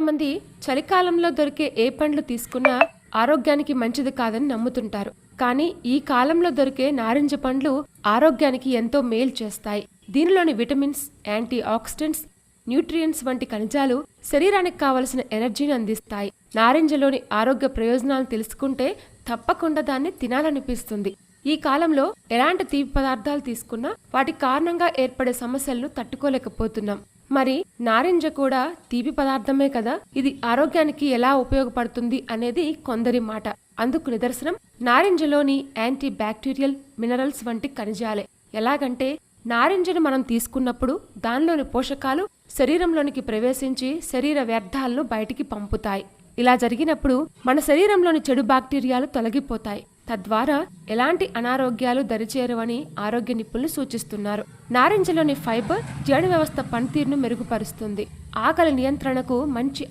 చాలామంది చలికాలంలో దొరికే ఏ పండ్లు తీసుకున్నా ఆరోగ్యానికి మంచిది కాదని నమ్ముతుంటారు. కానీ ఈ కాలంలో దొరికే నారింజ పండ్లు ఆరోగ్యానికి ఎంతో మేలు చేస్తాయి. దీనిలోని విటమిన్స్, యాంటీ ఆక్సిడెంట్స్, న్యూట్రియంట్స్ వంటి ఖనిజాలు శరీరానికి కావలసిన ఎనర్జీని అందిస్తాయి. నారింజలోని ఆరోగ్య ప్రయోజనాలు తెలుసుకుంటే తప్పకుండా దాన్ని తినాలనిపిస్తుంది. ఈ కాలంలో ఎలాంటి తీపి పదార్థాలు తీసుకున్నా వాటి కారణంగా ఏర్పడే సమస్యలను తట్టుకోలేకపోతున్నాం. మరి నారింజ కూడా తీపి పదార్థమే కదా, ఇది ఆరోగ్యానికి ఎలా ఉపయోగపడుతుంది అనేది కొందరి మాట. అందుకు నిదర్శనం నారింజలోని యాంటీ బ్యాక్టీరియల్, మినరల్స్ వంటి ఖనిజాలే. ఎలాగంటే నారింజను మనం తీసుకున్నప్పుడు దానిలోని పోషకాలు శరీరంలోనికి ప్రవేశించి శరీర వ్యర్థాలను బయటికి పంపుతాయి. ఇలా జరిగినప్పుడు మన శరీరంలోని చెడు బ్యాక్టీరియాలు తొలగిపోతాయి. తద్వారా ఎలాంటి అనారోగ్యాలు దరిచేరవని ఆరోగ్య నిపుణులు సూచిస్తున్నారు. నారింజలోని ఫైబర్ జీర్ణ వ్యవస్థ పనితీరును మెరుగుపరుస్తుంది. ఆకలి నియంత్రణకు మంచి